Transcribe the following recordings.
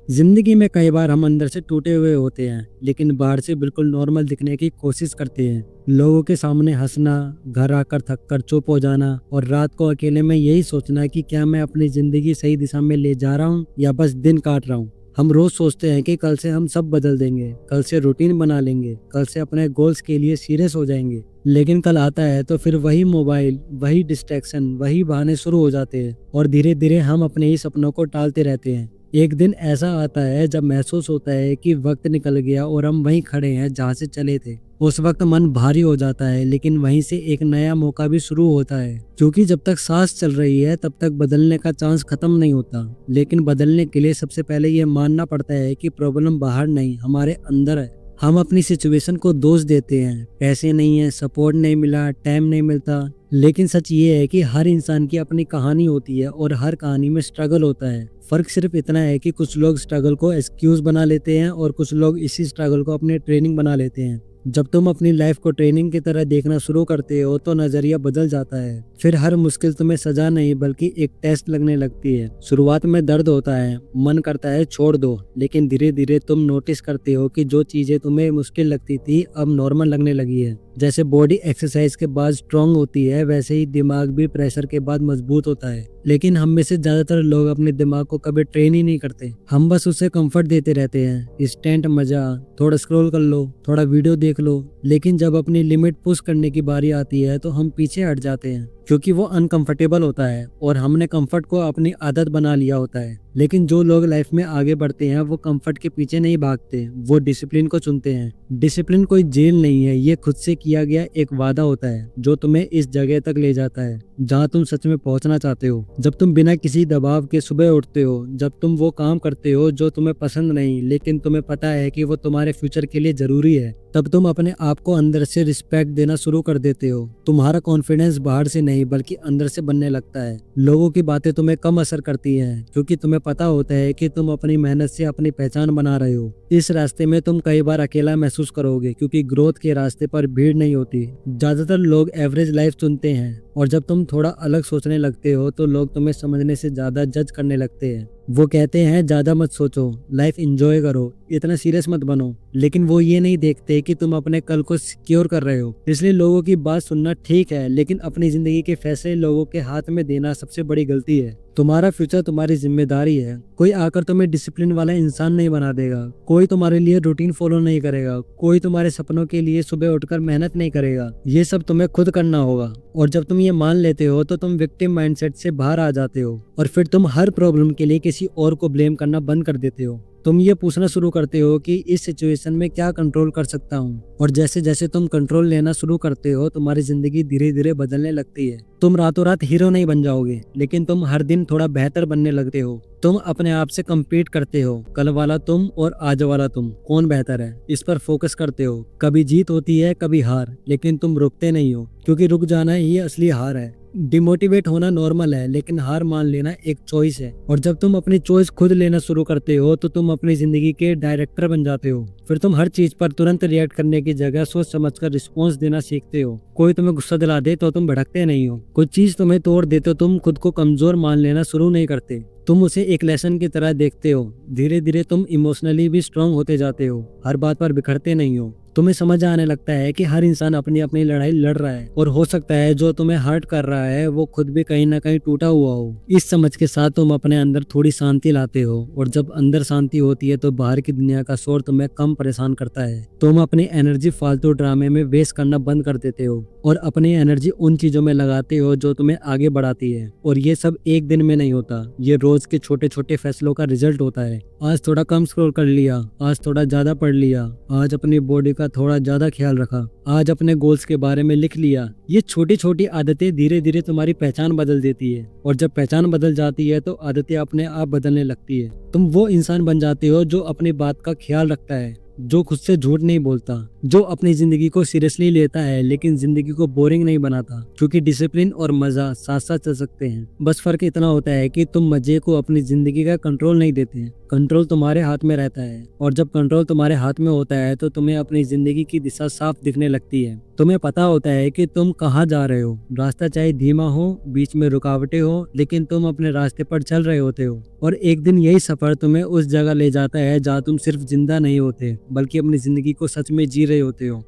जिंदगी में कई बार हम अंदर से टूटे हुए होते हैं, लेकिन बाहर से बिल्कुल नॉर्मल दिखने की कोशिश करते हैं। लोगों के सामने हंसना, घर आकर थककर चुप हो जाना और रात को अकेले में यही सोचना कि क्या मैं अपनी जिंदगी सही दिशा में ले जा रहा हूँ या बस दिन काट रहा हूँ। हम रोज सोचते हैं कि कल से हम सब बदल देंगे, कल से रूटीन बना लेंगे, कल से अपने गोल्स के लिए सीरियस हो जाएंगे। लेकिन कल आता है तो फिर वही मोबाइल, वही डिस्ट्रैक्शन, वही बहाने शुरू हो जाते हैं और धीरे धीरे हम अपने ही सपनों को टालते रहते हैं। एक दिन ऐसा आता है जब महसूस होता है कि वक्त निकल गया और हम वहीं खड़े हैं जहाँ से चले थे। उस वक्त मन भारी हो जाता है, लेकिन वहीं से एक नया मौका भी शुरू होता है, क्योंकि जब तक सांस चल रही है तब तक बदलने का चांस खत्म नहीं होता। लेकिन बदलने के लिए सबसे पहले ये मानना पड़ता है कि प्रॉब्लम बाहर नहीं, हमारे अंदर है। हम अपनी सिचुएशन को दोष देते हैं, पैसे नहीं है, सपोर्ट नहीं मिला, टाइम नहीं मिलता। लेकिन सच ये है कि हर इंसान की अपनी कहानी होती है और हर कहानी में स्ट्रगल होता है। फर्क सिर्फ इतना है कि कुछ लोग स्ट्रगल को एक्सक्यूज बना लेते हैं और कुछ लोग इसी स्ट्रगल को अपनी ट्रेनिंग बना लेते हैं। जब तुम अपनी लाइफ को ट्रेनिंग की तरह देखना शुरू करते हो तो नजरिया बदल जाता है। फिर हर मुश्किल तुम्हें सजा नहीं बल्कि एक टेस्ट लगने लगती है। शुरुआत में दर्द होता है, मन करता है छोड़ दो, लेकिन धीरे धीरे तुम नोटिस करते हो कि जो चीजें तुम्हें मुश्किल लगती थी अब नॉर्मल लगने लगी है। जैसे बॉडी एक्सरसाइज के बाद स्ट्रांग होती है, वैसे ही दिमाग भी प्रेशर के बाद मजबूत होता है। लेकिन हम में से ज्यादातर लोग अपने दिमाग को कभी ट्रेन ही नहीं करते। हम बस उसे कंफर्ट देते रहते हैं, इंस्टेंट मजा, थोड़ा स्क्रॉल कर लो, थोड़ा वीडियो देख लो। लेकिन जब अपनी लिमिट पुश करने की बारी आती है तो हम पीछे हट जाते हैं, क्योंकि वो अनकंफर्टेबल होता है और हमने कंफर्ट को अपनी आदत बना लिया होता है। लेकिन जो लोग लाइफ में आगे बढ़ते हैं वो कंफर्ट के पीछे नहीं भागते, वो डिसिप्लिन को चुनते हैं। डिसिप्लिन कोई जेल नहीं है, ये खुद से किया गया एक वादा होता है जो तुम्हें इस जगह तक ले जाता है जहाँ तुम सच में पहुंचना चाहते हो। जब तुम बिना किसी दबाव के सुबह उठते हो, जब तुम वो काम करते हो जो तुम्हें पसंद नहीं लेकिन तुम्हें पता है कि वो तुम्हारे फ्यूचर के लिए जरूरी है, तब तुम अपने आप को अंदर से रिस्पेक्ट देना शुरू कर देते हो। तुम्हारा कॉन्फिडेंस बाहर से नहीं बल्कि अंदर से बनने लगता है। लोगों की बातें तुम्हें कम असर करती हैं, क्योंकि तुम्हें पता होता है कि तुम अपनी मेहनत से अपनी पहचान बना रहे हो। इस रास्ते में तुम कई बार अकेला महसूस करोगे, क्योंकि ग्रोथ के रास्ते पर भीड़ नहीं होती। ज्यादातर लोग एवरेज लाइफ चुनते हैं और जब तुम थोड़ा अलग सोचने लगते हो तो लोग तुम्हें समझने से ज्यादा जज करने लगते हैं। वो कहते हैं ज्यादा मत सोचो, लाइफ एंजॉय करो, इतना सीरियस मत बनो। लेकिन वो ये नहीं देखते कि तुम अपने कल को सिक्योर कर रहे हो। इसलिए लोगों की बात सुनना ठीक है, लेकिन अपनी जिंदगी के फैसले लोगों के हाथ में देना सबसे बड़ी गलती है। तुम्हारा फ्यूचर तुम्हारी जिम्मेदारी है। कोई आकर तुम्हें डिसिप्लिन वाला इंसान नहीं बना देगा, कोई तुम्हारे लिए रूटीन फॉलो नहीं करेगा, कोई तुम्हारे सपनों के लिए सुबह उठकर मेहनत नहीं करेगा। ये सब तुम्हें खुद करना होगा। और जब तुम ये मान लेते हो तो तुम विक्टिम माइंडसेट से बाहर आ जाते हो और फिर तुम हर प्रॉब्लम के लिए किसी और को ब्लेम करना बंद कर देते हो। तुम ये पूछना शुरू करते हो कि इस सिचुएशन में क्या कंट्रोल कर सकता हूँ, और जैसे जैसे तुम कंट्रोल लेना शुरू करते हो तुम्हारी जिंदगी धीरे धीरे बदलने लगती है। तुम रातों रात हीरो नहीं बन जाओगे, लेकिन तुम हर दिन थोड़ा बेहतर बनने लगते हो। तुम अपने आप से कम्पीट करते हो, कल वाला तुम और आज वाला तुम कौन बेहतर है, इस पर फोकस करते हो। कभी जीत होती है, कभी हार, लेकिन तुम रुकते नहीं हो, क्योंकि रुक जाना ही असली हार है। डिमोटिवेट होना नॉर्मल है, लेकिन हार मान लेना एक चॉइस है। और जब तुम अपनी चॉइस खुद लेना शुरू करते हो तो तुम अपनी जिंदगी के डायरेक्टर बन जाते हो। फिर तुम हर चीज पर तुरंत रिएक्ट करने की जगह सोच समझकर रिस्पॉन्स देना सीखते हो। कोई तुम्हें गुस्सा दिला दे तो तुम भड़कते नहीं हो, कोई चीज तुम्हें तोड़ दे तो तुम खुद को कमजोर मान लेना शुरू नहीं करते। तुम उसे एक लेसन की तरह देखते हो। धीरे धीरे तुम इमोशनली भी स्ट्रांग होते जाते हो, हर बात पर बिखरते नहीं हो। तुम्हें समझ आने लगता है कि हर इंसान अपनी अपनी लड़ाई लड़ रहा है और हो सकता है जो तुम्हें हर्ट कर रहा है वो खुद भी कहीं ना कहीं टूटा हुआ हो। इस समझ के साथ तुम अपने अंदर थोड़ी शांति लाते हो, और जब अंदर शांति होती है तो बाहर की दुनिया का शोर तुम्हें कम परेशान करता है। तुम अपनी एनर्जी फालतू ड्रामे में वेस्ट करना बंद कर देते हो और अपनी एनर्जी उन चीजों में लगाते हो जो तुम्हें आगे बढ़ाती है। और ये सब एक दिन में नहीं होता, ये रोज के छोटे छोटे फैसलों का रिजल्ट होता है। आज थोड़ा कम स्क्रॉल कर लिया, आज थोड़ा ज्यादा पढ़ लिया, आज अपनी बॉडी का थोड़ा ज्यादा ख्याल रखा, आज अपने गोल्स के बारे में लिख लिया। ये छोटी छोटी आदतें धीरे धीरे तुम्हारी पहचान बदल देती है, और जब पहचान बदल जाती है तो आदतें अपने आप बदलने लगती है। तुम वो इंसान बन जाते हो जो अपनी बात का ख्याल रखता है, जो खुद से झूठ नहीं बोलता, जो अपनी जिंदगी को सीरियसली लेता है लेकिन जिंदगी को बोरिंग नहीं बनाता, क्योंकि डिसिप्लिन और मजा साथ साथ चल सकते हैं। बस फर्क इतना होता है कि तुम मजे को अपनी जिंदगी का कंट्रोल नहीं देते, कंट्रोल तुम्हारे हाथ में रहता है। और जब कंट्रोल तुम्हारे हाथ में होता है तो तुम्हें अपनी जिंदगी की दिशा साफ दिखने लगती है। तुम्हें पता होता है कि तुम कहाँ जा रहे हो, रास्ता चाहे धीमा हो, बीच में रुकावटें हो, लेकिन तुम अपने रास्ते पर चल रहे होते हो। और एक दिन यही सफर तुम्हें उस जगह ले जाता है जहाँ तुम सिर्फ जिंदा नहीं होते बल्कि अपनी जिंदगी को सच में जी रहे होते हो।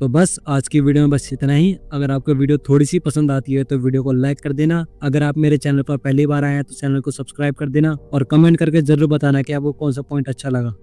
तो बस आज की वीडियो में बस इतना ही। अगर आपको वीडियो थोड़ी सी पसंद आती है तो वीडियो को लाइक कर देना। अगर आप मेरे चैनल पर पहली बार आए हैं तो चैनल को सब्सक्राइब कर देना और कमेंट करके जरूर बताना कि आपको कौन सा पॉइंट अच्छा लगा।